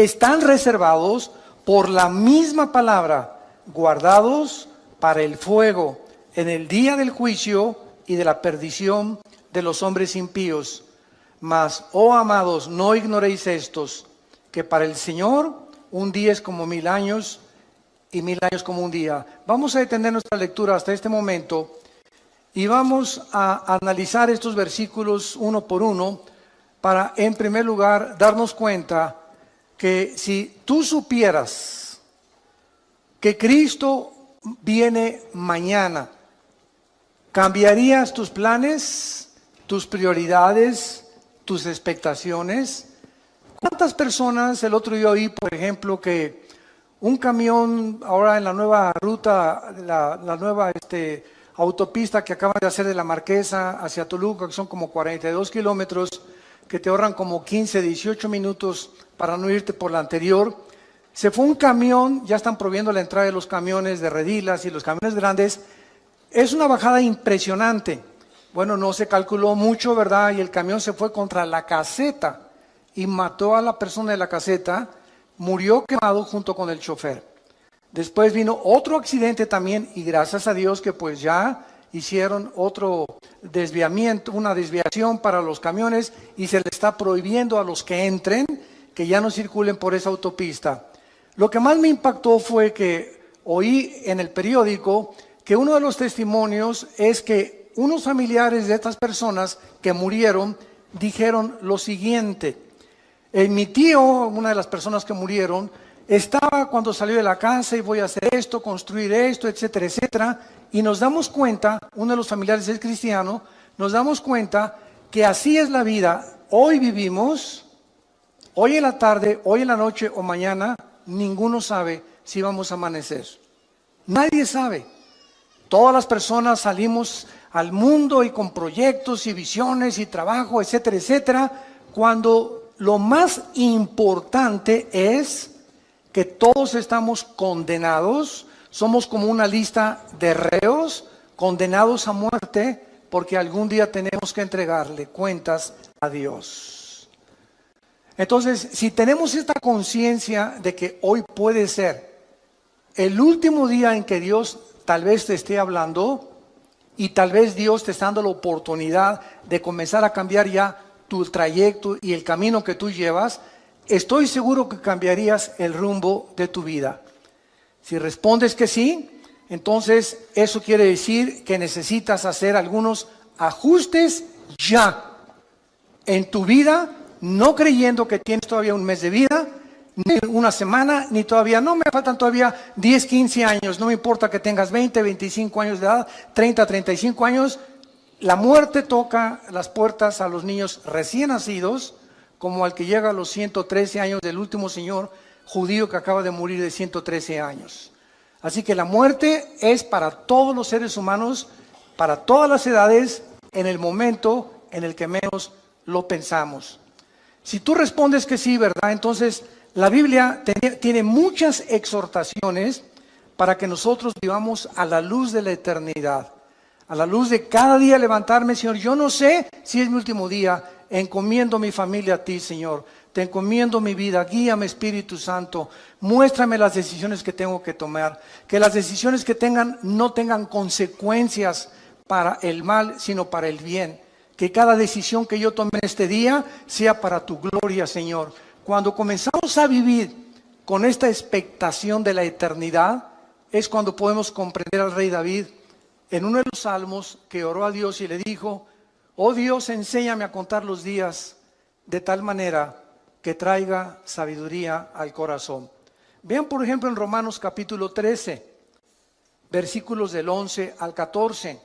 están reservados por la misma palabra, guardados para el fuego en el día del juicio y de la perdición de los hombres impíos. Mas, oh amados, no ignoréis estos, que para el Señor un día es como 1000 años y 1000 años como un día. Vamos a detener nuestra lectura hasta este momento y vamos a analizar estos versículos uno por uno para, en primer lugar, darnos cuenta que si tú supieras que Cristo viene mañana, ¿cambiarías tus planes, tus prioridades, tus expectaciones? ¿Cuántas personas el otro día oí, por ejemplo, que un camión ahora en la nueva ruta, la nueva autopista que acaban de hacer de la Marquesa hacia Toluca, que son como 42 kilómetros, que te ahorran como 15, 18 minutos para no irte por la anterior? Se fue un camión, ya están prohibiendo la entrada de los camiones de redilas y los camiones grandes. Es una bajada impresionante. Bueno, no se calculó mucho, ¿verdad? Y el camión se fue contra la caseta y mató a la persona de la caseta, murió quemado junto con el chofer. Después vino otro accidente también y gracias a Dios que pues ya hicieron otro desviamiento, una desviación para los camiones y se le está prohibiendo a los que entren que ya no circulen por esa autopista. Lo que más me impactó fue que oí en el periódico que uno de los testimonios es que unos familiares de estas personas que murieron dijeron lo siguiente: mi tío, una de las personas que murieron, estaba cuando salió de la casa y voy a hacer esto, construir esto, etcétera, etcétera, y nos damos cuenta, uno de los familiares es cristiano, nos damos cuenta que así es la vida. Hoy vivimos, hoy en la tarde, hoy en la noche o mañana, ninguno sabe si vamos a amanecer. Nadie sabe. Todas las personas salimos al mundo y con proyectos y visiones y trabajo, etcétera, etcétera, cuando lo más importante es que todos estamos condenados, somos como una lista de reos condenados a muerte porque algún día tenemos que entregarle cuentas a Dios. Entonces, si tenemos esta conciencia de que hoy puede ser el último día en que Dios tal vez te esté hablando y tal vez Dios te está dando la oportunidad de comenzar a cambiar ya tu trayecto y el camino que tú llevas, estoy seguro que cambiarías el rumbo de tu vida. Si respondes que sí, entonces eso quiere decir que necesitas hacer algunos ajustes ya en tu vida, no creyendo que tienes todavía un mes de vida, ni una semana, ni todavía, no me faltan todavía 10, 15 años, no me importa que tengas 20, 25 años de edad, 30, 35 años, la muerte toca las puertas a los niños recién nacidos, como al que llega a los 113 años del último señor judío que acaba de morir de 113 años. Así que la muerte es para todos los seres humanos, para todas las edades, en el momento en el que menos lo pensamos. Si tú respondes que sí, ¿verdad? Entonces la Biblia tiene muchas exhortaciones para que nosotros vivamos a la luz de la eternidad, a la luz de cada día levantarme, Señor. Yo no sé si es mi último día, encomiendo mi familia a ti, Señor. Te encomiendo mi vida, guíame, Espíritu Santo. Muéstrame las decisiones que tengo que tomar. Que las decisiones que tengan no tengan consecuencias para el mal, sino para el bien. Que cada decisión que yo tome en este día sea para tu gloria, Señor. Cuando comenzamos a vivir con esta expectación de la eternidad, es cuando podemos comprender al rey David en uno de los salmos que oró a Dios y le dijo: oh Dios, enséñame a contar los días de tal manera que traiga sabiduría al corazón. Vean por ejemplo en Romanos capítulo 13, versículos del 11 al 14,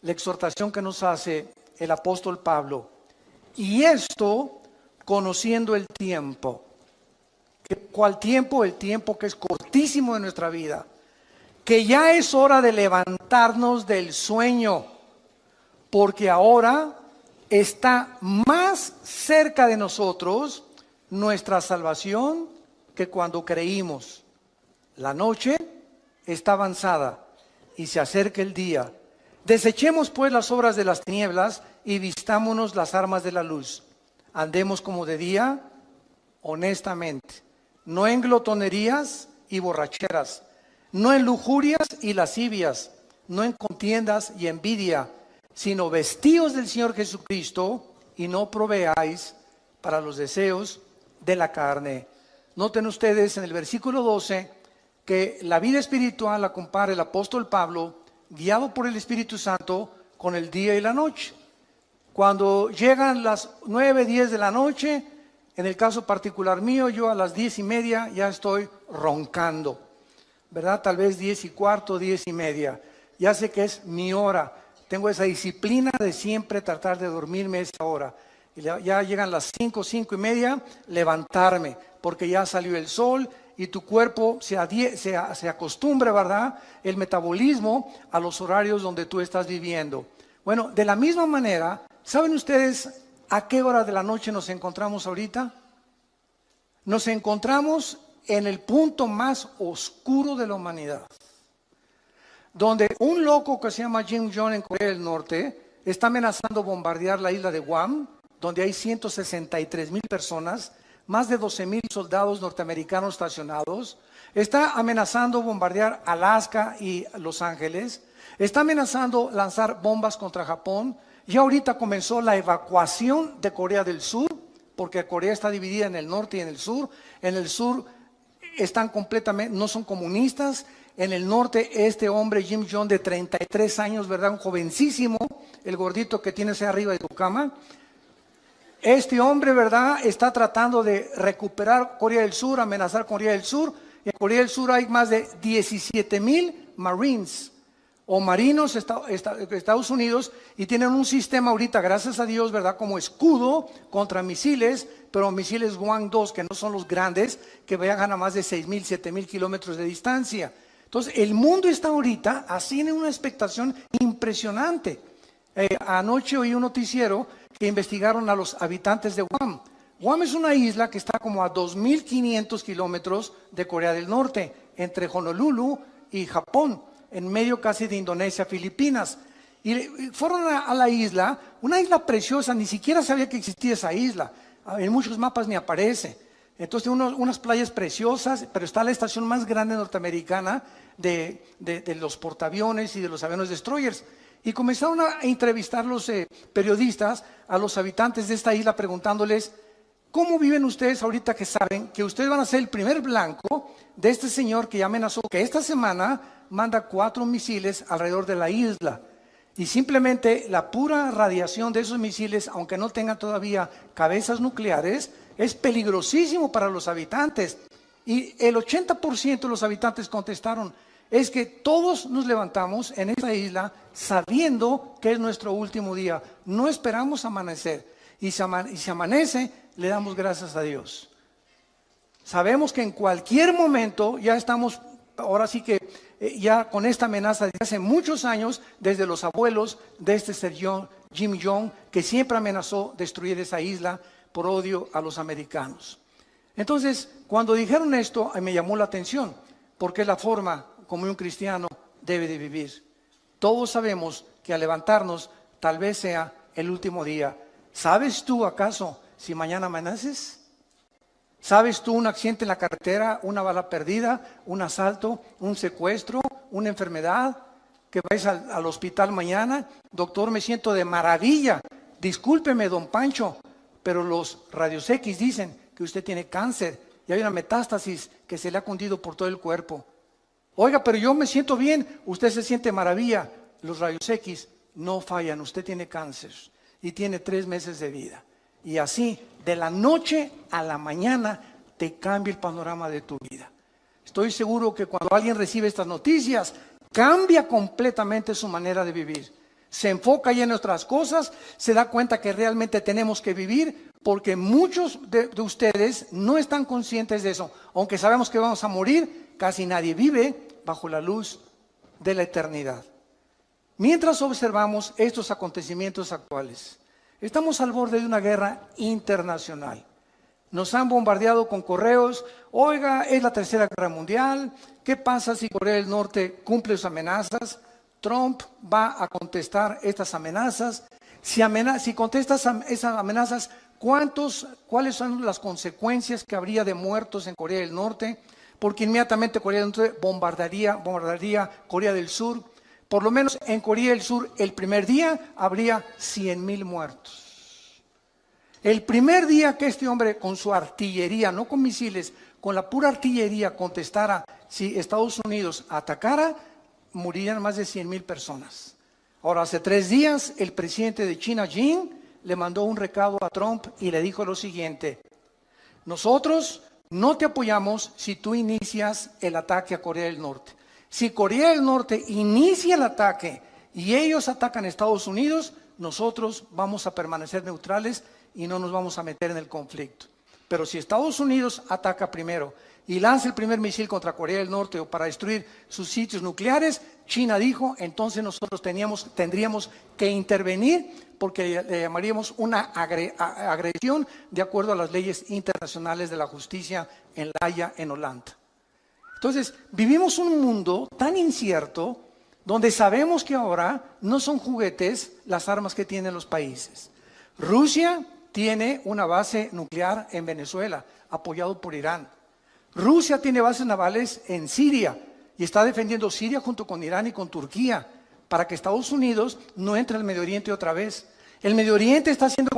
la exhortación que nos hace el apóstol Pablo. Y esto conociendo el tiempo. ¿Cuál tiempo? El tiempo que es cortísimo de nuestra vida. Que ya es hora de levantarnos del sueño, porque ahora está más cerca de nosotros nuestra salvación que cuando creímos. La noche está avanzada y se acerca el día. Desechemos pues las obras de las tinieblas y vistámonos las armas de la luz. Andemos como de día, honestamente, no en glotonerías y borracheras, no en lujurias y lascivias, no en contiendas y envidia, sino vestíos del Señor Jesucristo y no proveáis para los deseos de la carne. Noten ustedes en el versículo 12 que la vida espiritual la compara el apóstol Pablo, guiado por el Espíritu Santo, con el día y la noche. Cuando llegan las 9, 10 de la noche, en el caso particular mío, yo a las 10:30 ya estoy roncando, ¿verdad? Tal vez 10:15, 10:30. Ya sé que es mi hora. Tengo esa disciplina de siempre tratar de dormirme esa hora. Y ya llegan las 5, 5:30, levantarme, porque ya salió el sol y tu cuerpo se acostumbra, ¿verdad? El metabolismo a los horarios donde tú estás viviendo. Bueno, de la misma manera, ¿saben ustedes a qué hora de la noche nos encontramos ahorita? Nos encontramos en el punto más oscuro de la humanidad, donde un loco que se llama Kim Jong en Corea del Norte está amenazando bombardear la isla de Guam, donde hay 163,000 personas, más de 12,000 soldados norteamericanos estacionados. Está amenazando bombardear Alaska y Los Ángeles. Está amenazando lanzar bombas contra Japón. Ya ahorita comenzó la evacuación de Corea del Sur, porque Corea está dividida en el norte y en el sur. En el sur están completamente, no son comunistas. En el norte, este hombre, Kim Jong, de 33 años, ¿verdad? Un jovencísimo, el gordito que tienes ahí arriba de tu cama. Este hombre, ¿verdad?, está tratando de recuperar Corea del Sur, amenazar Corea del Sur. En Corea del Sur hay más de 17,000 Marines o marinos Estados Unidos, y tienen un sistema ahorita, gracias a Dios, ¿verdad?, como escudo contra misiles, pero misiles Hwang-2, que no son los grandes, que viajan a más de 6,000, 7,000 kilómetros de distancia. Entonces, el mundo está ahorita así en una expectación impresionante. Anoche oí un noticiero que investigaron a los habitantes de Guam. Guam es una isla que está como a 2,500 kilómetros de Corea del Norte, entre Honolulu y Japón, en medio casi de Indonesia, Filipinas. Y fueron a la isla, una isla preciosa, ni siquiera sabía que existía esa isla. En muchos mapas ni aparece. Entonces tiene unas playas preciosas, pero está la estación más grande norteamericana de los portaaviones y de los aviones destroyers. Y comenzaron a entrevistar los periodistas a los habitantes de esta isla, preguntándoles: ¿cómo viven ustedes ahorita que saben que ustedes van a ser el primer blanco de este señor que ya amenazó que esta semana manda 4 misiles alrededor de la isla? Y simplemente la pura radiación de esos misiles, aunque no tengan todavía cabezas nucleares, es peligrosísimo para los habitantes. Y el 80% de los habitantes contestaron: es que todos nos levantamos en esta isla sabiendo que es nuestro último día. No esperamos amanecer. Y si amanece, le damos gracias a Dios. Sabemos que en cualquier momento ya estamos, ahora sí que ya con esta amenaza desde hace muchos años, desde los abuelos de este señor Kim Jong, que siempre amenazó destruir esa isla por odio a los americanos. Entonces, cuando dijeron esto, me llamó la atención, porque es la forma como un cristiano debe de vivir. Todos sabemos que al levantarnos tal vez sea el último día. ¿Sabes tú acaso si mañana amaneces? ¿Sabes tú un accidente en la carretera, una bala perdida, un asalto, un secuestro, una enfermedad? Que vais al hospital mañana: doctor, me siento de maravilla. Discúlpeme, don Pancho, pero los radios X dicen que usted tiene cáncer y hay una metástasis que se le ha cundido por todo el cuerpo. Oiga, pero yo me siento bien. Usted se siente maravilla. Los rayos X no fallan. Usted tiene cáncer y tiene 3 meses de vida. Y así, de la noche a la mañana, te cambia el panorama de tu vida. Estoy seguro que cuando alguien recibe estas noticias, cambia completamente su manera de vivir. Se enfoca ya en otras cosas, se da cuenta que realmente tenemos que vivir, porque muchos de ustedes no están conscientes de eso. Aunque sabemos que vamos a morir, casi nadie vive bajo la luz de la eternidad. Mientras observamos estos acontecimientos actuales, estamos al borde de una guerra internacional. Nos han bombardeado con correos: oiga, es la tercera guerra mundial. ¿Qué pasa si Corea del Norte cumple sus amenazas? Trump va a contestar estas amenazas. Si contesta esas amenazas, ¿Cuáles son las consecuencias que habría de muertos en Corea del Norte? Porque inmediatamente Corea del Norte bombardearía Corea del Sur. Por lo menos en Corea del Sur, el primer día habría 100,000 muertos. El primer día que este hombre con su artillería, no con misiles, con la pura artillería contestara si Estados Unidos atacara, morirían más de 100,000 personas. Ahora, hace 3 días, el presidente de China, Xi, le mandó un recado a Trump y le dijo lo siguiente: nosotros no te apoyamos si tú inicias el ataque a Corea del Norte. Si Corea del Norte inicia el ataque y ellos atacan a Estados Unidos, nosotros vamos a permanecer neutrales y no nos vamos a meter en el conflicto. Pero si Estados Unidos ataca primero y lanza el primer misil contra Corea del Norte o para destruir sus sitios nucleares, China dijo, entonces nosotros tendríamos que intervenir porque le llamaríamos una agresión de acuerdo a las leyes internacionales de la justicia en La Haya, en Holanda. Entonces, vivimos un mundo tan incierto donde sabemos que ahora no son juguetes las armas que tienen los países. Rusia tiene una base nuclear en Venezuela, apoyado por Irán. Rusia tiene bases navales en Siria y está defendiendo Siria junto con Irán y con Turquía para que Estados Unidos no entre al Medio Oriente otra vez. El Medio Oriente está siendo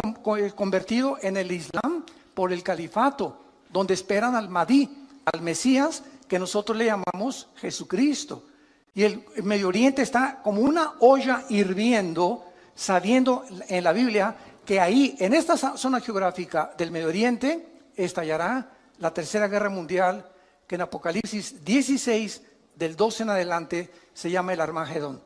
convertido en el Islam por el califato, donde esperan al Mahdi, al Mesías, que nosotros le llamamos Jesucristo. Y el Medio Oriente está como una olla hirviendo, sabiendo en la Biblia que ahí, en esta zona geográfica del Medio Oriente, estallará la Tercera Guerra Mundial, que en Apocalipsis 16, del 12 en adelante, se llama el Armagedón.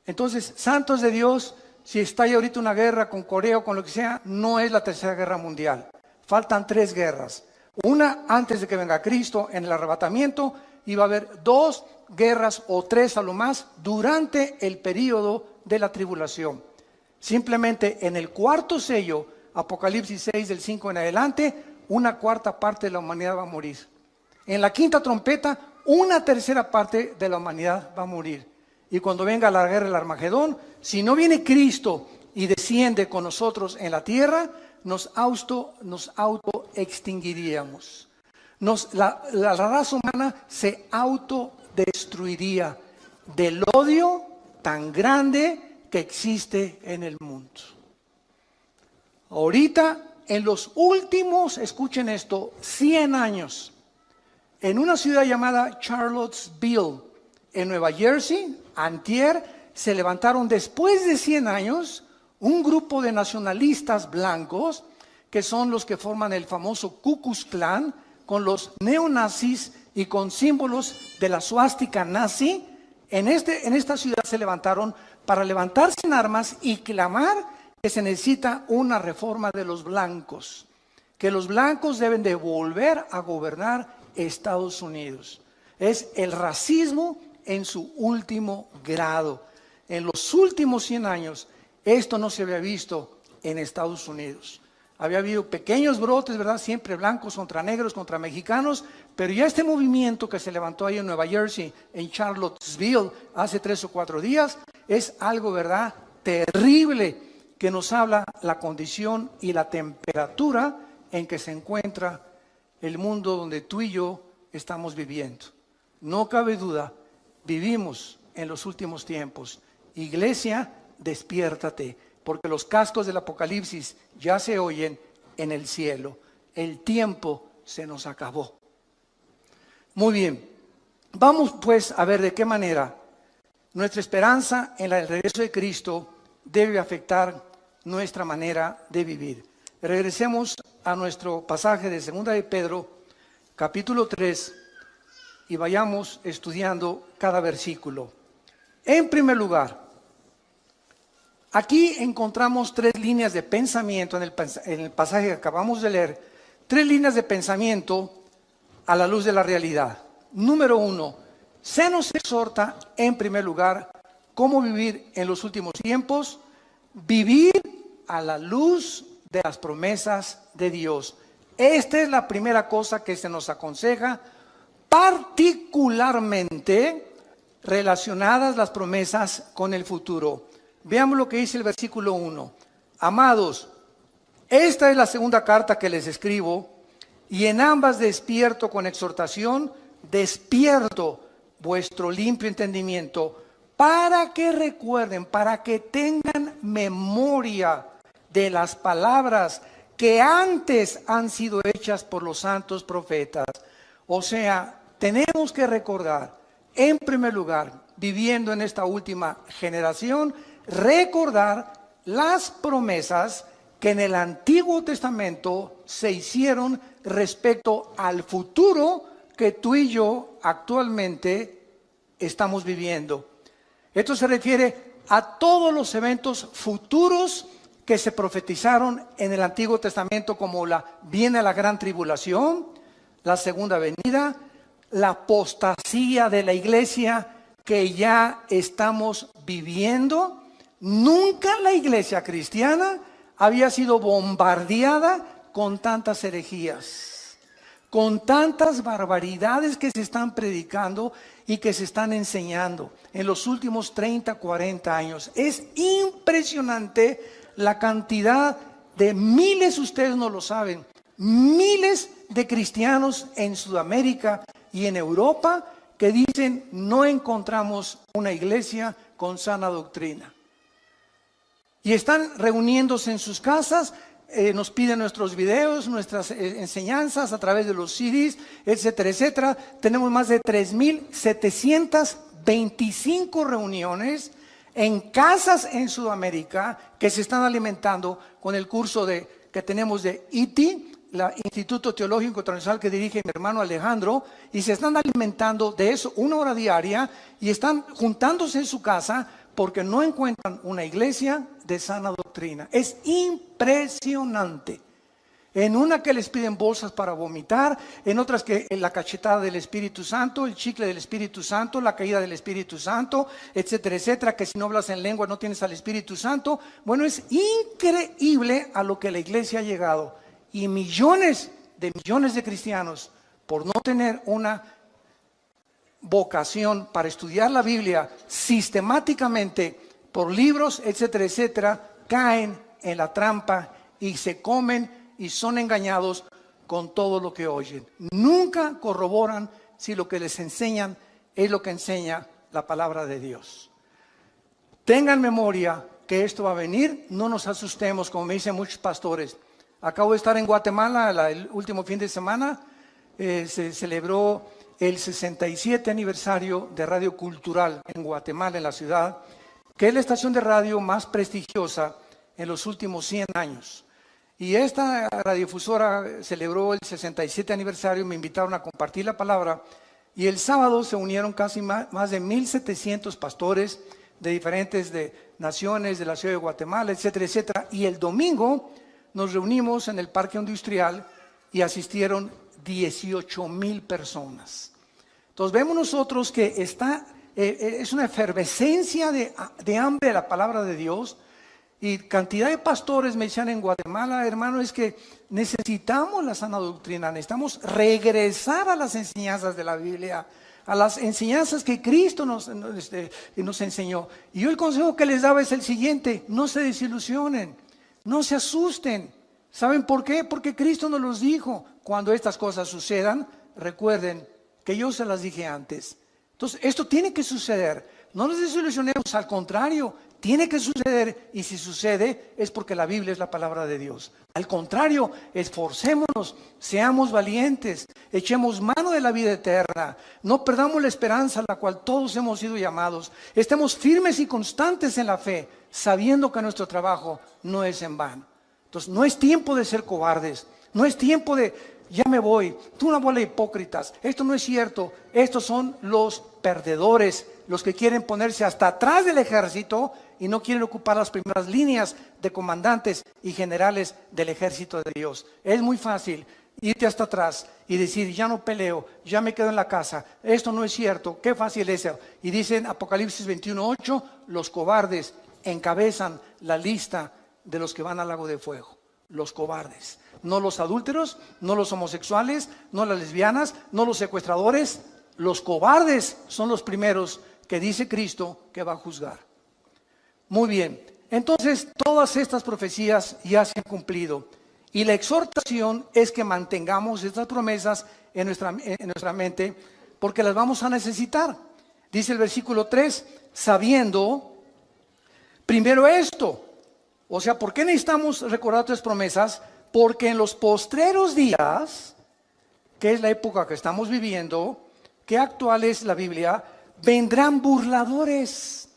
Entonces, santos de Dios, si estalla ahorita una guerra con Corea o con lo que sea, no es la Tercera Guerra Mundial. Faltan 3 guerras. Una antes de que venga Cristo en el arrebatamiento, y va a haber 2 guerras o 3 a lo más durante el periodo de la tribulación. Simplemente en el 4º sello, Apocalipsis 6 del 5 en adelante, 1/4 parte de la humanidad va a morir. En la 5ª trompeta, 1/3 parte de la humanidad va a morir. Y cuando venga la guerra del Armagedón, si no viene Cristo y desciende con nosotros en la tierra, nos auto extinguiríamos. La raza humana se autodestruiría del odio tan grande que existe en el mundo. Ahorita, en los últimos, escuchen esto, 100 años, en una ciudad llamada Charlottesville, en Nueva Jersey, antier, se levantaron después de 100 años un grupo de nacionalistas blancos que son los que forman el famoso Ku Klux Klan, con los neonazis y con símbolos de la suástica nazi. En esta ciudad se levantaron para levantarse en armas y clamar que se necesita una reforma de los blancos, que los blancos deben de volver a gobernar Estados Unidos. Es el racismo en su último grado. En los últimos 100 años, esto no se había visto en Estados Unidos. Había habido pequeños brotes, ¿verdad? Siempre blancos contra negros, contra mexicanos, pero ya este movimiento que se levantó ahí en Nueva Jersey, en Charlottesville, hace 3 o 4 días, es algo, ¿verdad?, terrible, que nos habla la condición y la temperatura en que se encuentra el mundo donde tú y yo estamos viviendo. No cabe duda, vivimos en los últimos tiempos. Iglesia, despiértate, porque los cascos del Apocalipsis ya se oyen en el cielo. El tiempo se nos acabó. Muy bien, vamos pues a ver de qué manera nuestra esperanza en el regreso de Cristo debe afectar nuestra manera de vivir. Regresemos a nuestro pasaje de 2 de Pedro, capítulo 3, y vayamos estudiando cada versículo. En primer lugar, aquí encontramos 3 líneas de pensamiento en el pasaje que acabamos de leer, 3 líneas de pensamiento a la luz de la realidad. Número 1, se nos exhorta en primer lugar cómo vivir en los últimos tiempos, vivir a la luz de las promesas de Dios. Esta es la primera cosa que se nos aconseja, particularmente relacionadas las promesas con el futuro. Veamos lo que dice el versículo 1. Amados, Esta es la segunda carta que les escribo, y en ambas despierto con exhortación, despierto vuestro limpio entendimiento, para que recuerden, para que tengan memoria de las palabras que antes han sido hechas por los santos profetas. O sea, tenemos que recordar, en primer lugar, viviendo en esta última generación, recordar las promesas que en el Antiguo Testamento se hicieron respecto al futuro que tú y yo actualmente estamos viviendo. Esto se refiere a todos los eventos futuros que se profetizaron en el Antiguo Testamento, como viene la gran tribulación, la segunda venida, la apostasía de la iglesia que ya estamos viviendo. Nunca la iglesia cristiana había sido bombardeada con tantas herejías, con tantas barbaridades que se están predicando y que se están enseñando en los últimos 30, 40 años. Es impresionante la cantidad de miles, ustedes no lo saben, miles de cristianos en Sudamérica y en Europa que dicen: no encontramos una iglesia con sana doctrina. Y están reuniéndose en sus casas, nos piden nuestros videos, nuestras enseñanzas a través de los CDs, etcétera, etcétera. Tenemos más de 3,725 reuniones en casas en Sudamérica que se están alimentando con el curso que tenemos de ITI, el Instituto Teológico Internacional que dirige mi hermano Alejandro, y se están alimentando de eso 1 hora diaria y están juntándose en su casa porque no encuentran una iglesia de sana doctrina. Es impresionante. En una que les piden bolsas para vomitar, en otras que la cachetada del Espíritu Santo, el chicle del Espíritu Santo, la caída del Espíritu Santo, etcétera, etcétera, que si no hablas en lengua no tienes al Espíritu Santo. Bueno, es increíble a lo que la iglesia ha llegado. Y millones de cristianos, por no tener una vocación para estudiar la Biblia sistemáticamente por libros, etcétera, etcétera, caen en la trampa y se comen y son engañados con todo lo que oyen. Nunca corroboran si lo que les enseñan es lo que enseña la palabra de Dios. Tengan memoria que esto va a venir, no nos asustemos, como me dicen muchos pastores. Acabo de estar en Guatemala el último fin de semana, se celebró el 67 aniversario de Radio Cultural en Guatemala, en la ciudad, que es la estación de radio más prestigiosa en los últimos 100 años. Y esta radiodifusora celebró el 67 aniversario, me invitaron a compartir la palabra, y el sábado se unieron casi más de 1,700 pastores de diferentes naciones, de la ciudad de Guatemala, etcétera, etcétera. Y el domingo nos reunimos en el Parque Industrial y asistieron 18,000 personas. Entonces vemos nosotros que es una efervescencia de hambre de la palabra de Dios. Y cantidad de pastores me decían en Guatemala: hermano, es que necesitamos la sana doctrina, necesitamos regresar a las enseñanzas de la Biblia, a las enseñanzas que Cristo nos enseñó. Y yo el consejo que les daba es el siguiente: no se desilusionen, no se asusten. ¿Saben por qué? Porque Cristo nos los dijo: cuando estas cosas sucedan, recuerden que yo se las dije antes. Entonces esto tiene que suceder. No nos desilusionemos, al contrario, tiene que suceder, y si sucede es porque la Biblia es la palabra de Dios. Al contrario, esforcémonos, seamos valientes, echemos mano de la vida eterna, no perdamos la esperanza a la cual todos hemos sido llamados, estemos firmes y constantes en la fe, sabiendo que nuestro trabajo no es en vano. Entonces no es tiempo de ser cobardes, no es tiempo de ya me voy, tú una bola de hipócritas, esto no es cierto. Estos son los perdedores, los que quieren ponerse hasta atrás del ejército y no quieren ocupar las primeras líneas de comandantes y generales del ejército de Dios. Es muy fácil irte hasta atrás y decir: ya no peleo, ya me quedo en la casa, esto no es cierto, qué fácil es eso. Y dicen Apocalipsis 21:8, los cobardes encabezan la lista de los que van al lago de fuego. Los cobardes, no los adúlteros, no los homosexuales, no las lesbianas, no los secuestradores. Los cobardes son los primeros que dice Cristo que va a juzgar. Muy bien, entonces todas estas profecías ya se han cumplido. Y la exhortación es que mantengamos estas promesas en nuestra mente, porque las vamos a necesitar. Dice el versículo 3, sabiendo primero esto. O sea, ¿por qué necesitamos recordar estas promesas? Porque en los postreros días, que es la época que estamos viviendo, que actual es la Biblia, vendrán burladores,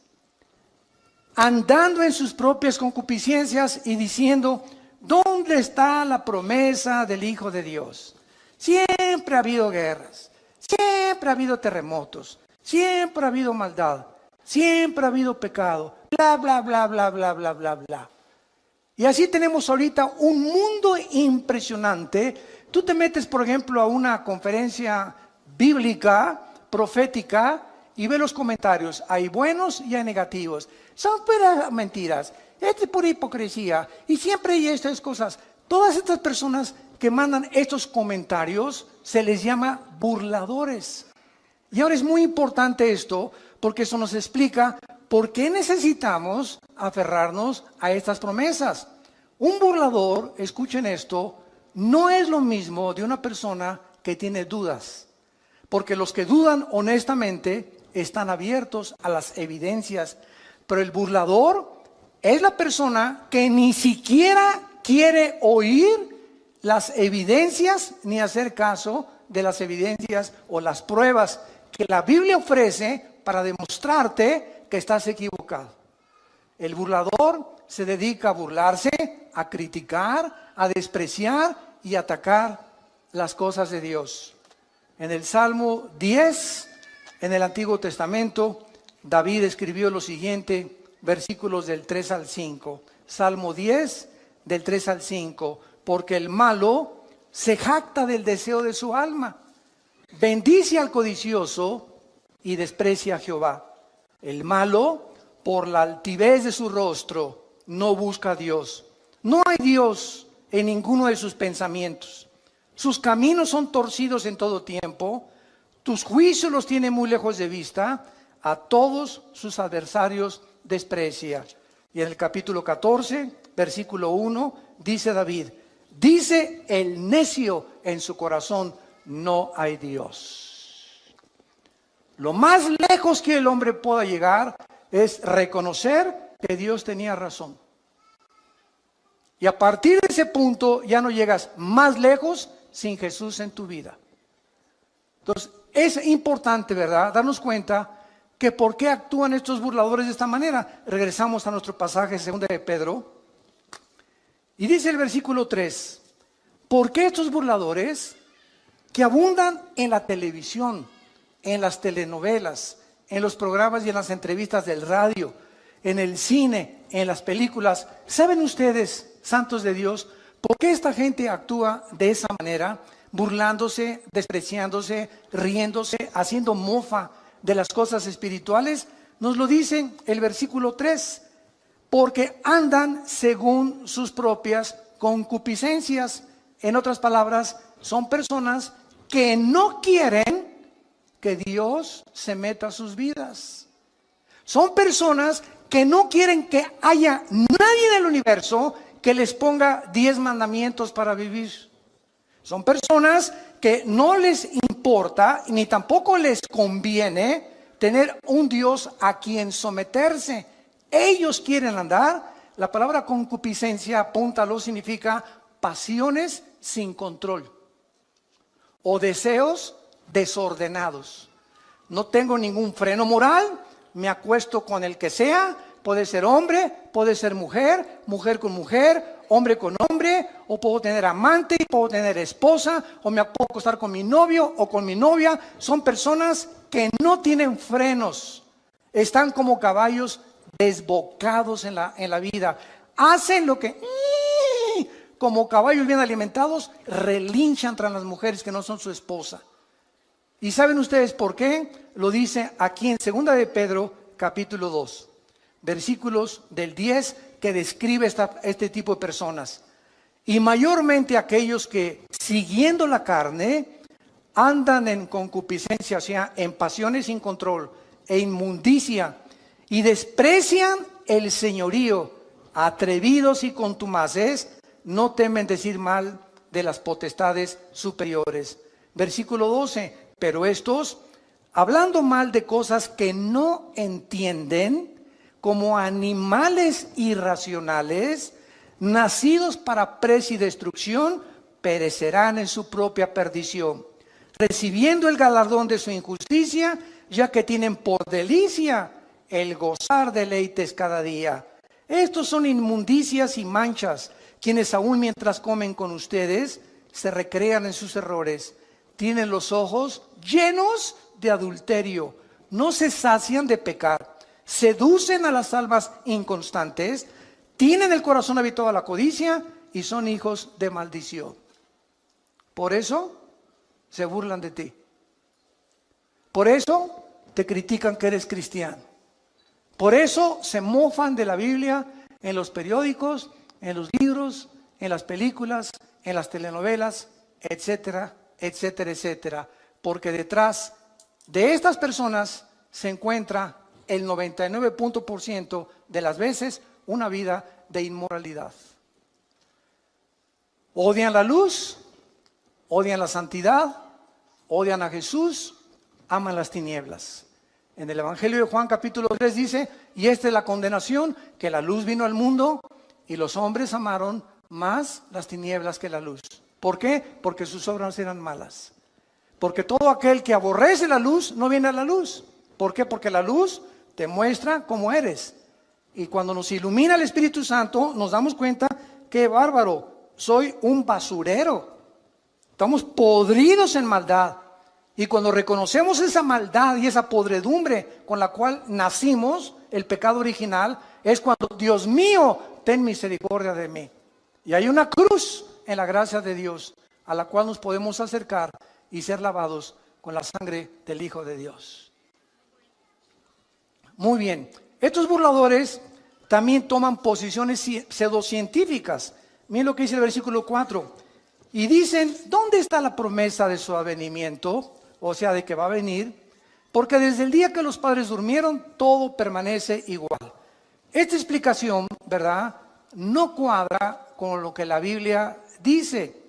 andando en sus propias concupiscencias y diciendo, ¿dónde está la promesa del Hijo de Dios? Siempre ha habido guerras, siempre ha habido terremotos, siempre ha habido maldad, siempre ha habido pecado, bla, bla, bla, bla, bla, bla, bla, bla. Y así tenemos ahorita un mundo impresionante. Tú te metes, por ejemplo, a una conferencia bíblica, profética, y ves los comentarios. Hay buenos y hay negativos. Son puras mentiras. Esto es pura hipocresía. Y siempre hay estas cosas. Todas estas personas que mandan estos comentarios se les llama burladores. Y ahora es muy importante esto, porque eso nos explica por qué necesitamos aferrarnos a estas promesas. Un burlador, escuchen esto, no es lo mismo de una persona que tiene dudas. Porque los que dudan honestamente están abiertos a las evidencias. Pero el burlador es la persona que ni siquiera quiere oír las evidencias ni hacer caso de las evidencias o las pruebas que la Biblia ofrece para demostrarte que estás equivocado. El burlador se dedica a burlarse, a criticar, a despreciar y atacar las cosas de Dios. En el Salmo 10, en el Antiguo Testamento, David escribió lo siguiente, versículos del 3 al 5. Salmo 10, del 3 al 5. Porque el malo se jacta del deseo de su alma, bendice al codicioso y desprecia a Jehová. El malo, por la altivez de su rostro, no busca a Dios. No hay Dios en ninguno de sus pensamientos. Sus caminos son torcidos en todo tiempo. Tus juicios los tiene muy lejos de vista. A todos sus adversarios desprecia. Y en el capítulo 14, versículo 1, dice David, dice el necio en su corazón, no hay Dios. Lo más lejos que el hombre pueda llegar es reconocer que Dios tenía razón. Y a partir de ese punto ya no llegas más lejos sin Jesús en tu vida. Entonces es importante, ¿verdad?, darnos cuenta que por qué actúan estos burladores de esta manera. Regresamos a nuestro pasaje 2 de Pedro. Y dice el versículo 3, ¿por qué estos burladores que abundan en la televisión, en las telenovelas, en los programas y en las entrevistas del radio, en el cine, en las películas? ¿Saben ustedes, santos de Dios, por qué esta gente actúa de esa manera? Burlándose, despreciándose, riéndose, haciendo mofa de las cosas espirituales. Nos lo dice el versículo 3, porque andan según sus propias concupiscencias. En otras palabras, son personas que no quieren que Dios se meta a sus vidas. Son personas que no quieren que haya nadie en el universo que les ponga 10 mandamientos para vivir. Son personas que no les importa ni tampoco les conviene tener un Dios a quien someterse. Ellos quieren andar. La palabra concupiscencia, apúntalo, significa pasiones sin control o deseos desordenados. No tengo ningún freno moral, me acuesto con el que sea, puede ser hombre, puede ser mujer, mujer con mujer, hombre con hombre, o puedo tener amante, puedo tener esposa, o me puedo acostar con mi novio o con mi novia. Son personas que no tienen frenos, están como caballos desbocados en la vida, hacen lo que, como caballos bien alimentados, relinchan tras las mujeres que no son su esposa. ¿Y saben ustedes por qué? Lo dice aquí en 2 de Pedro, capítulo 2, versículos del 10, que describe este tipo de personas. Y mayormente aquellos que, siguiendo la carne, andan en concupiscencia, o sea, en pasiones sin control e inmundicia, y desprecian el señorío, atrevidos y contumaces, no temen decir mal de las potestades superiores. Versículo 12, pero estos, hablando mal de cosas que no entienden, como animales irracionales, nacidos para presa y destrucción, perecerán en su propia perdición, recibiendo el galardón de su injusticia, ya que tienen por delicia el gozar deleites cada día. Estos son inmundicias y manchas, quienes aún mientras comen con ustedes, se recrean en sus errores. Tienen los ojos llenos de adulterio, no se sacian de pecar, seducen a las almas inconstantes, tienen el corazón habituado a la codicia y son hijos de maldición. Por eso se burlan de ti. Por eso te critican que eres cristiano. Por eso se mofan de la Biblia en los periódicos, en los libros, en las películas, en las telenovelas, etcétera, etcétera, etcétera. Porque detrás de estas personas se encuentra el 99% de las veces una vida de inmoralidad. Odian la luz, odian la santidad, odian a Jesús, aman las tinieblas. En el Evangelio de Juan capítulo 3 dice, y esta es la condenación, que la luz vino al mundo y los hombres amaron más las tinieblas que la luz. ¿Por qué? Porque sus obras eran malas. Porque todo aquel que aborrece la luz no viene a la luz. ¿Por qué? Porque la luz te muestra cómo eres. Y cuando nos ilumina el Espíritu Santo, nos damos cuenta que bárbaro, soy un basurero. Estamos podridos en maldad. Y cuando reconocemos esa maldad y esa podredumbre con la cual nacimos, el pecado original, es cuando, Dios mío, ten misericordia de mí. Y hay una cruz en la gracia de Dios a la cual nos podemos acercar y ser lavados con la sangre del Hijo de Dios. Muy bien, estos burladores también toman posiciones pseudocientíficas. Miren lo que dice el versículo 4. Y dicen, ¿dónde está la promesa de su avenimiento? O sea, de que va a venir. Porque desde el día que los padres durmieron, todo permanece igual. Esta explicación, ¿verdad?, no cuadra con lo que la Biblia dice.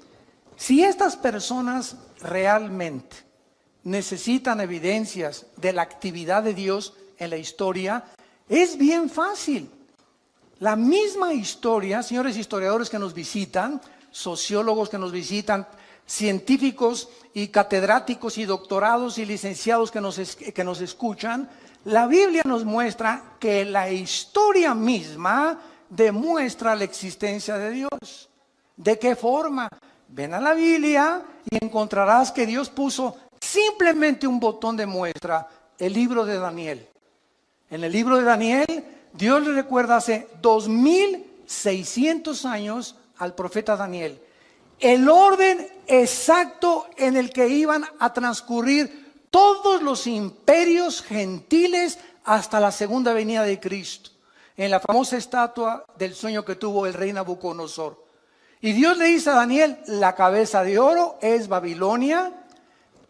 Si estas personas realmente necesitan evidencias de la actividad de Dios en la historia, es bien fácil. La misma historia, señores historiadores que nos visitan, sociólogos que nos visitan, científicos y catedráticos y doctorados y licenciados que nos escuchan, la Biblia nos muestra que la historia misma demuestra la existencia de Dios. ¿De qué forma? Ven a la Biblia y encontrarás que Dios puso simplemente un botón de muestra, el libro de Daniel. En el libro de Daniel, Dios le recuerda hace 2600 años al profeta Daniel el orden exacto en el que iban a transcurrir todos los imperios gentiles hasta la segunda venida de Cristo, en la famosa estatua del sueño que tuvo el rey Nabucodonosor. Y Dios le dice a Daniel, la cabeza de oro es Babilonia,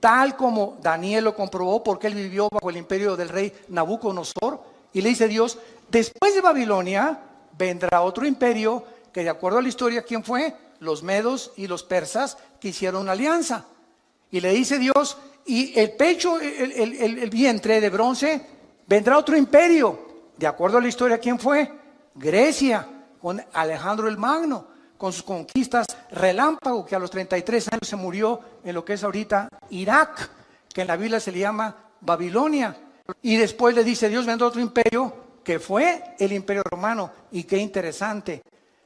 tal como Daniel lo comprobó porque él vivió bajo el imperio del rey Nabucodonosor. Y le dice Dios, después de Babilonia vendrá otro imperio que, de acuerdo a la historia, ¿quién fue? Los medos y los persas, que hicieron una alianza. Y le dice Dios, y el pecho, el vientre de bronce, vendrá otro imperio. De acuerdo a la historia, ¿quién fue? Grecia, con Alejandro el Magno, con sus conquistas relámpago, que a los 33 años se murió en lo que es ahorita Irak, que en la Biblia se le llama Babilonia. Y después le dice Dios, vendrá otro imperio, que fue el imperio romano. Y qué interesante.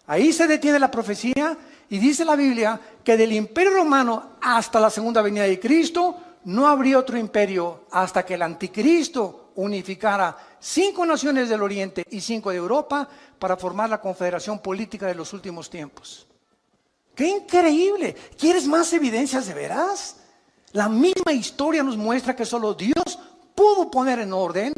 Ahí se detiene la profecía y dice la Biblia que del imperio romano hasta la segunda venida de Cristo no habría otro imperio hasta que el anticristo unificara 5 naciones del Oriente y 5 de Europa para formar la confederación política de los últimos tiempos. ¡Qué increíble! ¿Quieres más evidencias de veras? La misma historia nos muestra que solo Dios pudo poner en orden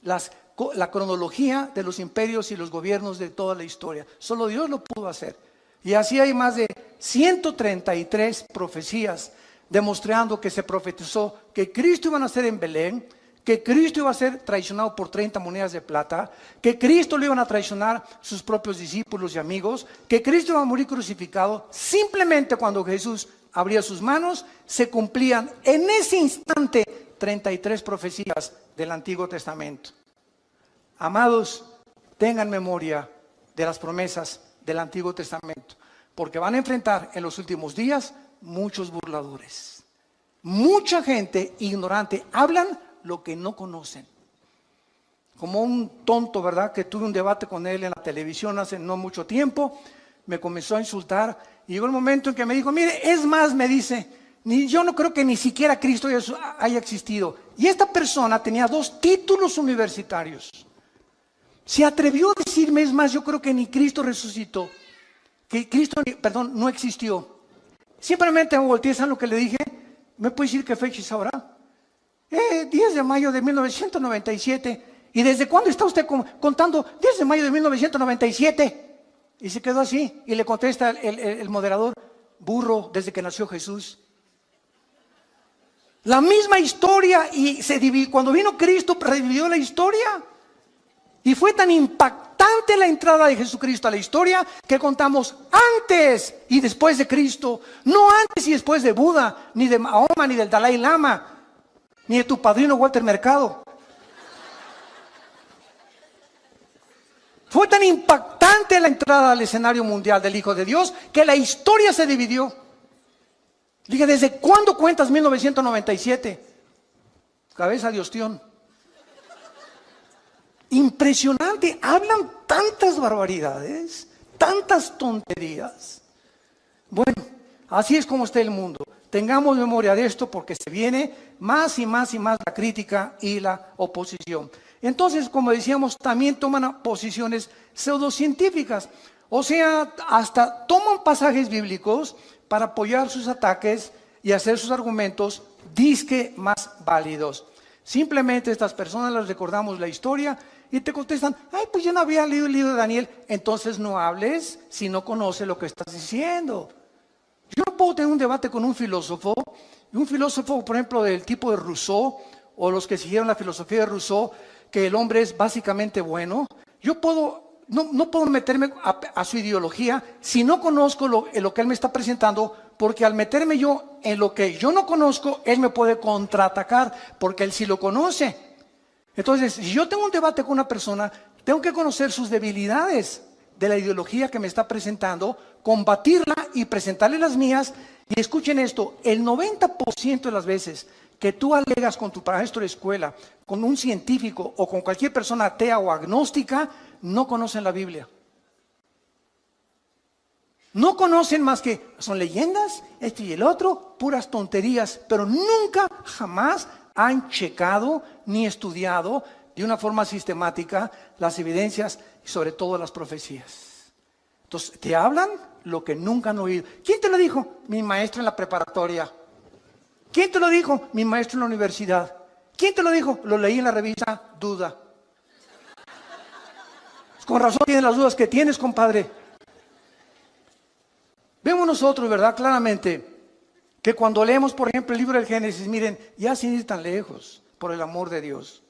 la cronología de los imperios y los gobiernos de toda la historia. Solo Dios lo pudo hacer. Y así hay más de 133 profecías demostrando que se profetizó que Cristo iba a nacer en Belén, que Cristo iba a ser traicionado por 30 monedas de plata, que Cristo lo iban a traicionar sus propios discípulos y amigos, que Cristo iba a morir crucificado. Simplemente cuando Jesús abría sus manos, se cumplían en ese instante 33 profecías del Antiguo Testamento. Amados, tengan memoria de las promesas del Antiguo Testamento, porque van a enfrentar en los últimos días muchos burladores. Mucha gente ignorante, hablan lo que no conocen. Como un tonto, ¿verdad? Que tuve un debate con él en la televisión hace no mucho tiempo, me comenzó a insultar y llegó el momento en que me dijo, mire, es más, me dice, yo no creo que ni siquiera Cristo haya existido. Y esta persona tenía 2 títulos universitarios. Se atrevió a decirme, es más, yo creo que ni Cristo resucitó, que Cristo, no existió. Simplemente me volteé, ¿saben lo que le dije? ¿Me puede decir qué fecha es ahora? 10 de mayo de 1997. ¿Y desde cuándo está usted contando 10 de mayo de 1997? Y se quedó así. Y le contesta el moderador, burro, desde que nació Jesús. La misma historia, y cuando vino Cristo, revivió la historia. Y fue tan impactante la entrada de Jesucristo a la historia que contamos antes y después de Cristo. No antes y después de Buda, ni de Mahoma, ni del Dalai Lama, ni de tu padrino Walter Mercado. Fue tan impactante la entrada al escenario mundial del Hijo de Dios que la historia se dividió. Dije, ¿desde cuándo cuentas 1997? Cabeza de ostión. Impresionante, hablan tantas barbaridades, tantas tonterías. Bueno, así es como está el mundo. Tengamos memoria de esto porque se viene más y más y más la crítica y la oposición. Entonces, como decíamos, también toman posiciones pseudocientíficas. O sea, hasta toman pasajes bíblicos para apoyar sus ataques y hacer sus argumentos disque más válidos. Simplemente estas personas les recordamos la historia y te contestan, ay, pues yo no había leído el libro de Daniel. Entonces no hables si no conoces lo que estás diciendo. Yo no puedo tener un debate con un filósofo, por ejemplo, del tipo de Rousseau, o los que siguieron la filosofía de Rousseau, que el hombre es básicamente bueno. Yo no puedo meterme a su ideología si no conozco lo que él me está presentando, porque al meterme yo en lo que yo no conozco, él me puede contraatacar, porque él sí lo conoce. Entonces, si yo tengo un debate con una persona, tengo que conocer sus debilidades de la ideología que me está presentando, combatirla y presentarle las mías. Y escuchen esto, el 90% de las veces que tú alegas con tu maestro de escuela, con un científico o con cualquier persona atea o agnóstica, no conocen la Biblia. No conocen más que son leyendas, esto y el otro, puras tonterías, pero nunca, jamás han checado ni estudiado de una forma sistemática las evidencias y sobre todo las profecías. Entonces, te hablan lo que nunca han oído. ¿Quién te lo dijo? Mi maestro en la preparatoria. ¿Quién te lo dijo? Mi maestro en la universidad. ¿Quién te lo dijo? Lo leí en la revista Duda. Con razón tienes las dudas que tienes, compadre. Vemos nosotros, ¿verdad? Claramente que cuando leemos, por ejemplo, el libro del Génesis, miren, ya sin ir tan lejos, por el amor de Dios,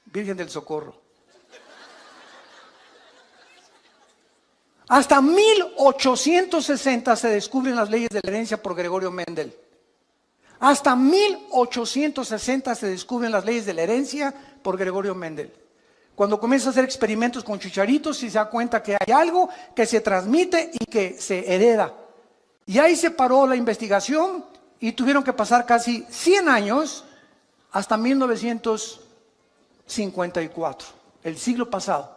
Virgen del Socorro. Hasta 1860 se descubren las leyes de la herencia por Gregorio Mendel. Hasta 1860 se descubren las leyes de la herencia por Gregorio Mendel. Cuando comienza a hacer experimentos con chicharitos y se da cuenta que hay algo que se transmite y que se hereda. Y ahí se paró la investigación y tuvieron que pasar casi 100 años hasta 1954, el siglo pasado.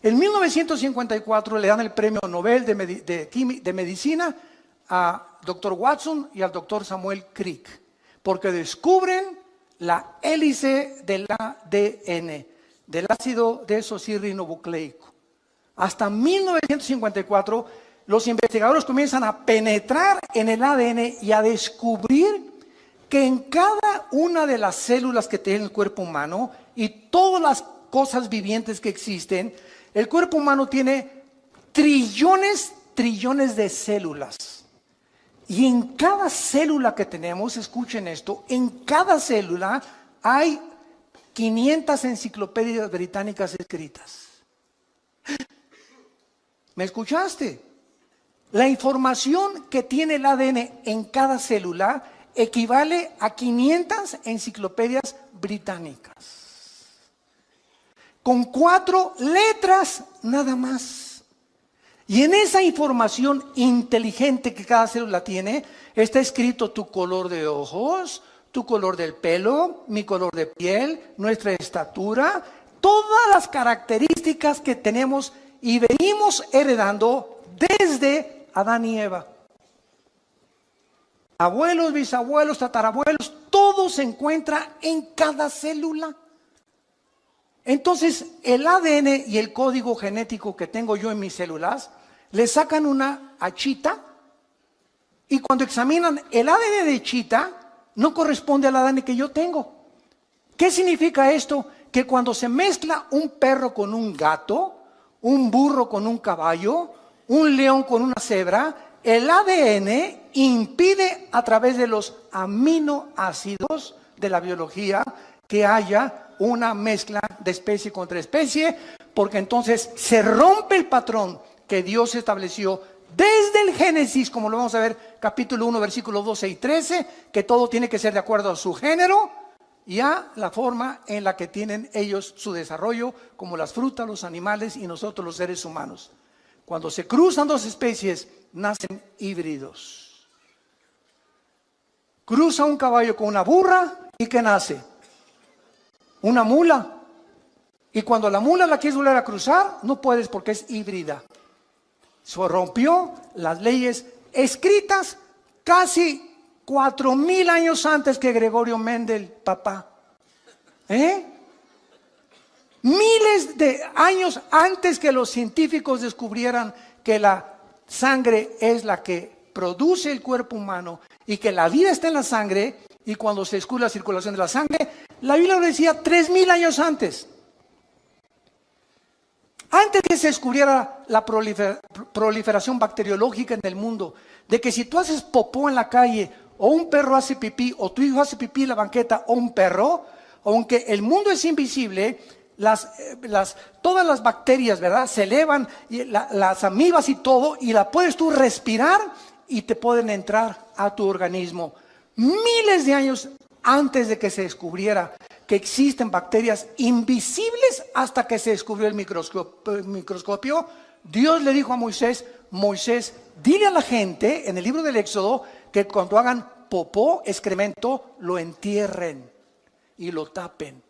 En 1954 le dan el premio Nobel de Medicina a Dr. Watson y al Dr. Samuel Crick, porque descubren la hélice del ADN, del ácido desoxirribonucleico. Hasta 1954 los investigadores comienzan a penetrar en el ADN y a descubrir que en cada una de las células que tiene el cuerpo humano y todas las cosas vivientes que existen, el cuerpo humano tiene trillones de células. Y en cada célula que tenemos, escuchen esto, en cada célula hay 500 enciclopedias británicas escritas. ¿Me escuchaste? La información que tiene el ADN en cada célula equivale a 500 enciclopedias británicas. Con 4 letras nada más. Y en esa información inteligente que cada célula tiene, está escrito tu color de ojos, tu color del pelo, mi color de piel, nuestra estatura, todas las características que tenemos y venimos heredando desde Adán y Eva. Abuelos, bisabuelos, tatarabuelos, todo se encuentra en cada célula. Entonces, el ADN y el código genético que tengo yo en mis células, le sacan una a Chita, y cuando examinan el ADN de Chita, no corresponde al ADN que yo tengo. ¿Qué significa esto? Que cuando se mezcla un perro con un gato, un burro con un caballo, un león con una cebra, el ADN impide a través de los aminoácidos de la biología que haya una mezcla de especie contra especie, porque entonces se rompe el patrón que Dios estableció desde el Génesis, como lo vamos a ver, capítulo 1, versículos 12 y 13, que todo tiene que ser de acuerdo a su género y a la forma en la que tienen ellos su desarrollo, como las frutas, los animales y nosotros los seres humanos. Cuando se cruzan dos especies, nacen híbridos. Cruza un caballo con una burra y ¿qué nace? Una mula. Y cuando la mula la quieres volver a cruzar, no puedes porque es híbrida. Se rompió las leyes escritas casi 4,000 años antes que Gregorio Mendel, papá. Miles de años antes que los científicos descubrieran que la sangre es la que produce el cuerpo humano y que la vida está en la sangre, y cuando se descubre la circulación de la sangre, la Biblia lo decía 3,000 años antes. Antes que se descubriera la proliferación bacteriológica en el mundo, de que si tú haces popó en la calle, o un perro hace pipí, o tu hijo hace pipí en la banqueta, o un perro, aunque el mundo es invisible, todas las bacterias, ¿verdad?, se elevan, y las amibas y todo, y la puedes tú respirar y te pueden entrar a tu organismo. Miles de años antes de que se descubriera que existen bacterias invisibles, hasta que se descubrió el microscopio, Dios le dijo a Moisés: Moisés, dile a la gente en el libro del Éxodo que cuando hagan popó, excremento, lo entierren y lo tapen.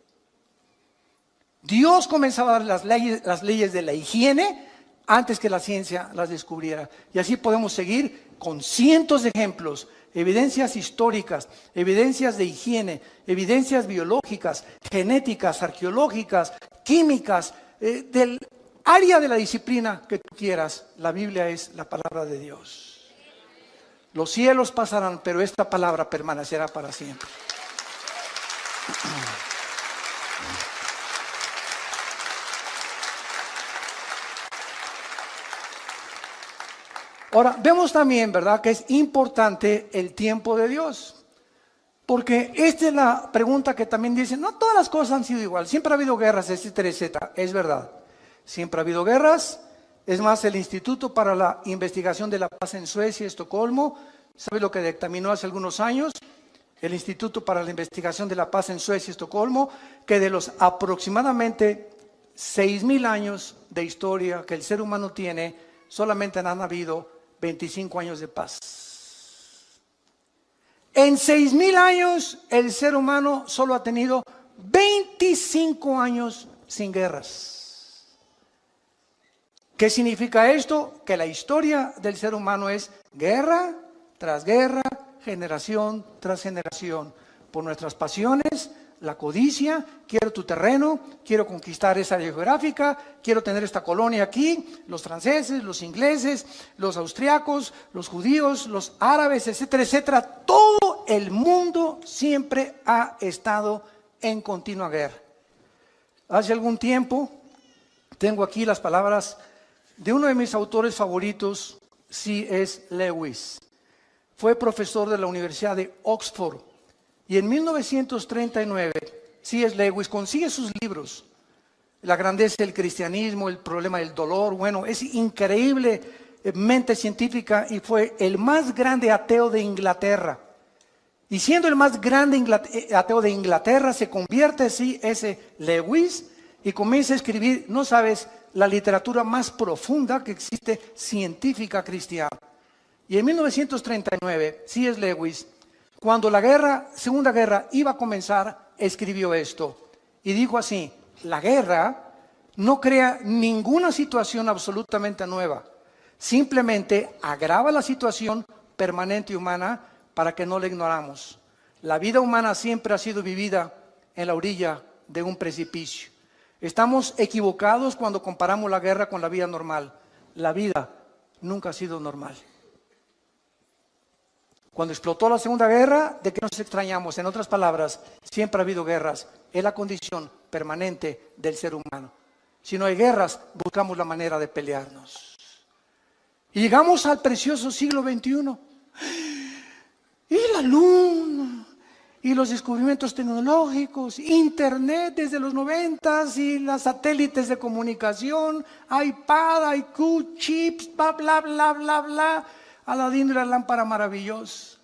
Dios comenzaba a dar las leyes de la higiene antes que la ciencia las descubriera. Y así podemos seguir con cientos de ejemplos, evidencias históricas, evidencias de higiene, evidencias biológicas, genéticas, arqueológicas, químicas, del área de la disciplina que tú quieras. La Biblia es la palabra de Dios. Los cielos pasarán, pero esta palabra permanecerá para siempre. Ahora, vemos también, ¿verdad?, que es importante el tiempo de Dios. Porque esta es la pregunta que también dicen: no todas las cosas han sido igual, siempre ha habido guerras, etcétera, etcétera. Es verdad, siempre ha habido guerras. Es más, el Instituto para la Investigación de la Paz en Suecia, Estocolmo, ¿sabe lo que dictaminó hace algunos años? El Instituto para la Investigación de la Paz en Suecia, Estocolmo, que de los aproximadamente 6,000 años de historia que el ser humano tiene, solamente han habido 25 años de paz. En 6,000 años el ser humano solo ha tenido 25 años sin guerras. ¿Qué significa esto? Que la historia del ser humano es guerra tras guerra, generación tras generación, por nuestras pasiones, la codicia: quiero tu terreno, quiero conquistar esa área geográfica, quiero tener esta colonia aquí, los franceses, los ingleses, los austriacos, los judíos, los árabes, etcétera, etcétera. Todo el mundo siempre ha estado en continua guerra. Hace algún tiempo, tengo aquí las palabras de uno de mis autores favoritos, C.S. Lewis. Fue profesor de la Universidad de Oxford. Y en 1939 C.S. Lewis, consigue sus libros. La grandeza del cristianismo, el problema del dolor. Bueno, es increíblemente científica y fue el más grande ateo de Inglaterra. Y siendo el más grande ateo de Inglaterra, se convierte C.S. Lewis y comienza a escribir, no sabes, la literatura más profunda que existe científica cristiana. Y en 1939, C.S. Lewis, cuando la Segunda Guerra iba a comenzar, escribió esto. Y dijo así: la guerra no crea ninguna situación absolutamente nueva. Simplemente agrava la situación permanente humana para que no la ignoramos. La vida humana siempre ha sido vivida en la orilla de un precipicio. Estamos equivocados cuando comparamos la guerra con la vida normal. La vida nunca ha sido normal. Cuando explotó la Segunda Guerra, ¿de qué nos extrañamos? En otras palabras, siempre ha habido guerras. Es la condición permanente del ser humano. Si no hay guerras, buscamos la manera de pelearnos. Y llegamos al precioso siglo XXI. Y la luna, y los descubrimientos tecnológicos, internet desde los 90s, y los satélites de comunicación, iPad, IQ, chips, bla, bla, bla, bla, bla. Aladín y la lámpara maravillosa.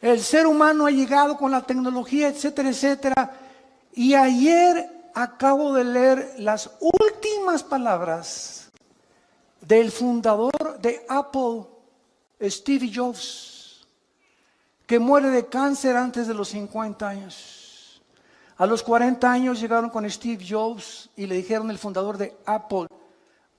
El ser humano ha llegado con la tecnología, etcétera, etcétera. Y ayer acabo de leer las últimas palabras del fundador de Apple, Steve Jobs, que muere de cáncer antes de los 50 años. A los 40 años llegaron con Steve Jobs y le dijeron, el fundador de Apple,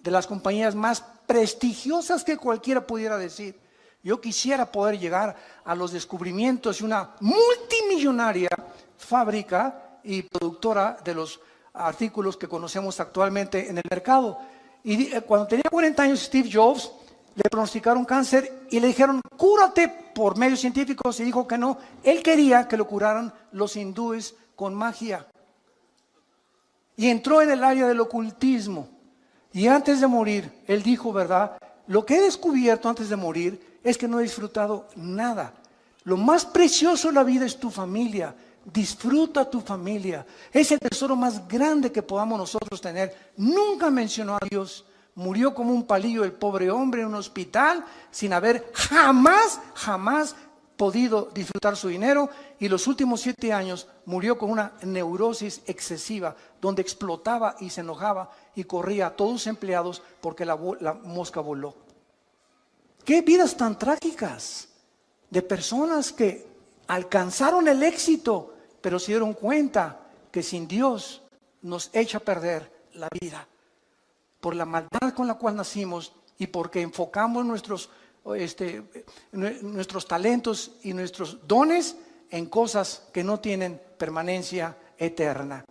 de las compañías más prestigiosas que cualquiera pudiera decir: yo quisiera poder llegar a los descubrimientos de una multimillonaria fábrica y productora de los artículos que conocemos actualmente en el mercado. Y cuando tenía 40 años, Steve Jobs le pronosticaron cáncer y le dijeron, cúrate por medios científicos, y dijo que no. Él quería que lo curaran los hindúes con magia. Y entró en el área del ocultismo. Y antes de morir, él dijo, ¿verdad? Lo que he descubierto antes de morir es que no he disfrutado nada. Lo más precioso de la vida es tu familia. Disfruta tu familia. Es el tesoro más grande que podamos nosotros tener. Nunca mencionó a Dios. Murió como un palillo el pobre hombre en un hospital sin haber jamás podido disfrutar su dinero. Y los últimos 7 años murió con una neurosis excesiva, donde explotaba y se enojaba y corría a todos sus empleados porque la mosca voló. ¡Qué vidas tan trágicas! De personas que alcanzaron el éxito, pero se dieron cuenta que sin Dios nos echa a perder la vida. Por la maldad con la cual nacimos y porque enfocamos nuestros talentos y nuestros dones en cosas que no tienen permanencia eterna.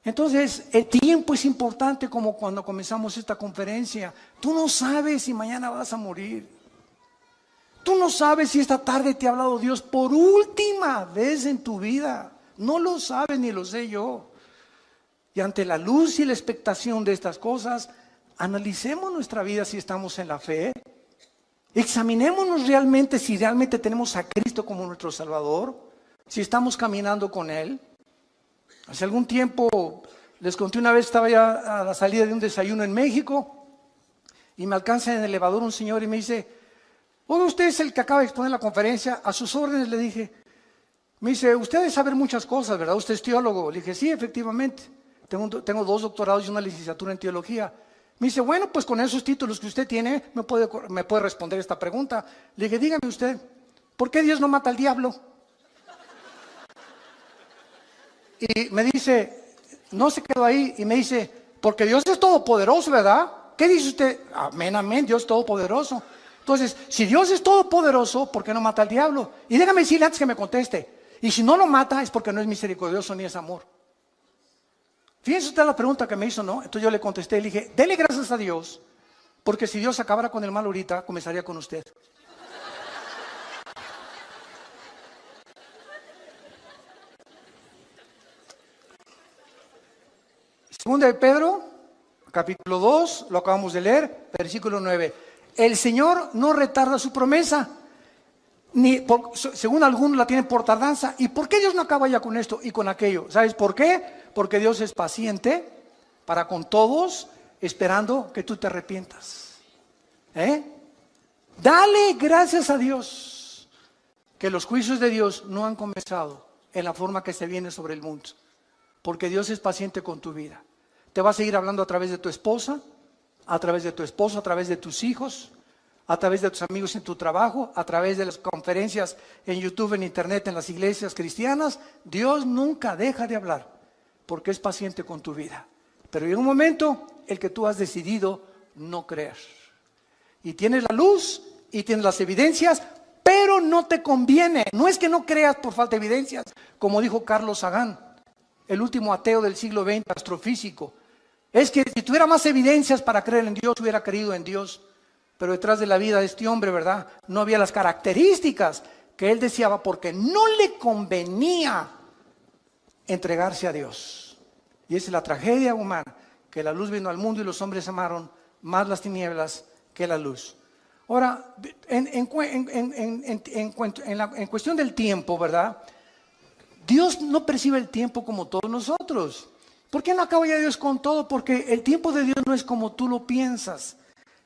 Entonces, el tiempo es importante, como cuando comenzamos esta conferencia. Tú no sabes si mañana vas a morir. Tú no sabes si esta tarde te ha hablado Dios por última vez en tu vida. No lo sabes ni lo sé yo. Y ante la luz y la expectación de estas cosas, analicemos nuestra vida si estamos en la fe. Examinémonos realmente si realmente tenemos a Cristo como nuestro Salvador, si estamos caminando con Él. Hace algún tiempo, les conté una vez, estaba ya a la salida de un desayuno en México y me alcanza en el elevador un señor y me dice, oiga, usted es el que acaba de exponer la conferencia, a sus órdenes, le dije. Me dice, usted debe saber muchas cosas, ¿verdad? Usted es teólogo. Le dije, sí, efectivamente, tengo 2 doctorados y una licenciatura en teología. Me dice, bueno, pues con esos títulos que usted tiene, me puede responder esta pregunta. Le dije, dígame usted, ¿por qué Dios no mata al diablo? Y me dice, no se quedó ahí, y me dice, porque Dios es todopoderoso, ¿verdad? ¿Qué dice usted? Amén, amén, Dios es todopoderoso. Entonces, si Dios es todopoderoso, ¿por qué no mata al diablo? Y déjame decirle antes que me conteste, y si no lo mata es porque no es misericordioso ni es amor. Fíjense usted la pregunta que me hizo, ¿no? Entonces yo le contesté, le dije, dele gracias a Dios, porque si Dios acabara con el mal ahorita, comenzaría con usted. Segunda de Pedro, capítulo 2, lo acabamos de leer, versículo 9. El Señor no retarda su promesa, según algunos la tienen por tardanza. ¿Y por qué Dios no acaba ya con esto y con aquello? ¿Sabes por qué? Porque Dios es paciente para con todos, esperando que tú te arrepientas. Dale gracias a Dios que los juicios de Dios no han comenzado en la forma que se viene sobre el mundo, porque Dios es paciente con tu vida. Te va a seguir hablando a través de tu esposa, a través de tu esposo, a través de tus hijos, a través de tus amigos en tu trabajo, a través de las conferencias en YouTube, en internet, en las iglesias cristianas. Dios nunca deja de hablar, porque es paciente con tu vida. Pero llega un momento el que tú has decidido no creer. Y tienes la luz y tienes las evidencias, pero no te conviene. No es que no creas por falta de evidencias, como dijo Carlos Sagan, el último ateo del siglo XX, astrofísico. Es que si tuviera más evidencias para creer en Dios, hubiera creído en Dios. Pero detrás de la vida de este hombre, ¿verdad?, no había las características que él deseaba, porque no le convenía entregarse a Dios. Y esa es la tragedia humana, que la luz vino al mundo y los hombres amaron más las tinieblas que la luz. Ahora, en cuestión del tiempo, ¿verdad?, Dios no percibe el tiempo como todos nosotros. ¿Por qué no acaba ya Dios con todo? Porque el tiempo de Dios no es como tú lo piensas.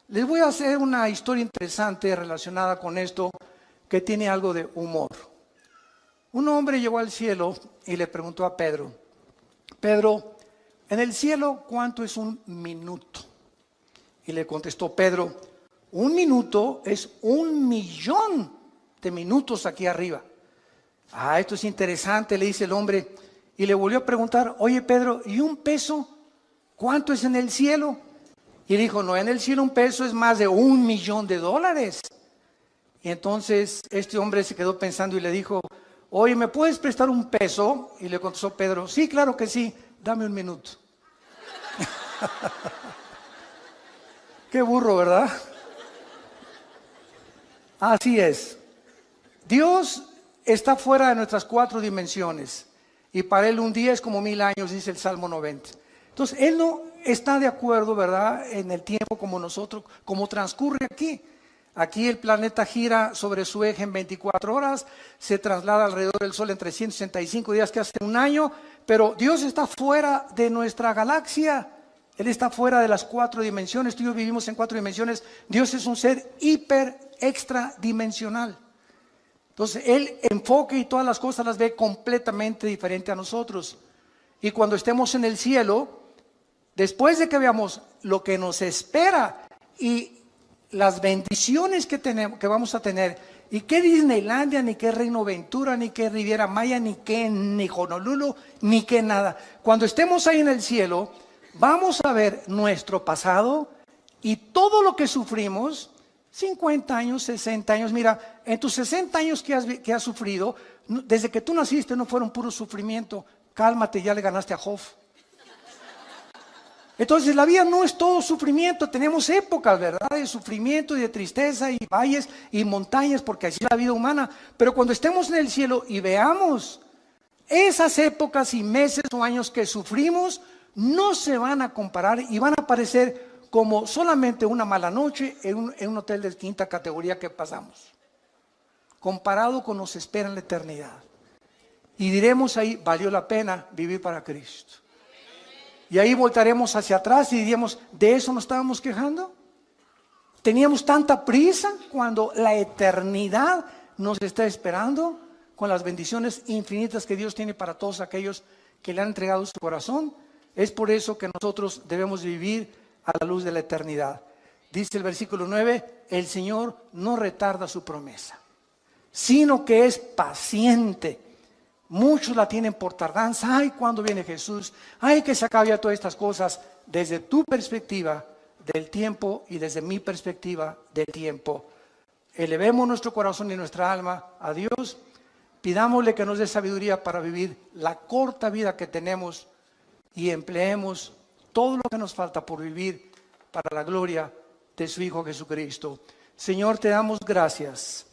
Les voy a hacer una historia interesante relacionada con esto, que tiene algo de humor. Un hombre llegó al cielo y le preguntó a Pedro: Pedro, en el cielo, ¿cuánto es un minuto? Y le contestó Pedro: un minuto es 1.000.000 de minutos aquí arriba. Esto es interesante, le dice el hombre, y le volvió a preguntar: oye Pedro, ¿y un peso? ¿Cuánto es en el cielo? Y dijo: no, en el cielo un peso es más de $1.000.000. Y entonces este hombre se quedó pensando y le dijo: oye, ¿me puedes prestar un peso? Y le contestó Pedro: sí, claro que sí, dame un minuto. Qué burro, ¿verdad? Así es. Dios está fuera de nuestras 4 dimensiones, y para Él un día es como 1.000 años, dice el Salmo 90. Entonces, Él no está de acuerdo, ¿verdad?, en el tiempo como nosotros, como transcurre aquí. Aquí el planeta gira sobre su eje en 24 horas, se traslada alrededor del Sol en 365 días, que hace un año, pero Dios está fuera de nuestra galaxia. Él está fuera de las 4 dimensiones. Tú y yo vivimos en 4 dimensiones. Dios es un ser extradimensional. Entonces, Él enfoca y todas las cosas las ve completamente diferente a nosotros. Y cuando estemos en el cielo, después de que veamos lo que nos espera y las bendiciones que vamos a tener, y qué Disneylandia, ni qué Reino Ventura, ni qué Riviera Maya, ni Honolulu, ni qué nada. Cuando estemos ahí en el cielo, vamos a ver nuestro pasado y todo lo que sufrimos, 50 años, 60 años. Mira, en tus 60 años que has sufrido, desde que tú naciste no fueron puro sufrimiento. Cálmate, ya le ganaste a Job. Entonces la vida no es todo sufrimiento. Tenemos épocas, ¿verdad?, de sufrimiento y de tristeza, y valles y montañas, porque así es la vida humana. Pero cuando estemos en el cielo y veamos esas épocas y meses o años que sufrimos, no se van a comparar y van a parecer como solamente una mala noche en un hotel de 5ª categoría que pasamos, comparado con nos espera en la eternidad. Y diremos ahí: valió la pena vivir para Cristo. Y ahí voltaremos hacia atrás y diríamos: ¿de eso nos estábamos quejando? ¿Teníamos tanta prisa cuando la eternidad nos está esperando, con las bendiciones infinitas que Dios tiene para todos aquellos que le han entregado su corazón? Es por eso que nosotros debemos vivir a la luz de la eternidad. Dice el versículo 9: el Señor no retarda su promesa, sino que es paciente. Muchos la tienen por tardanza. Ay, ¿cuándo viene Jesús? Ay, que se acabe ya todas estas cosas. Desde tu perspectiva del tiempo y desde mi perspectiva del tiempo, elevemos nuestro corazón y nuestra alma a Dios. Pidámosle que nos dé sabiduría para vivir la corta vida que tenemos, y empleemos todo lo que nos falta por vivir para la gloria de su Hijo Jesucristo. Señor, te damos gracias.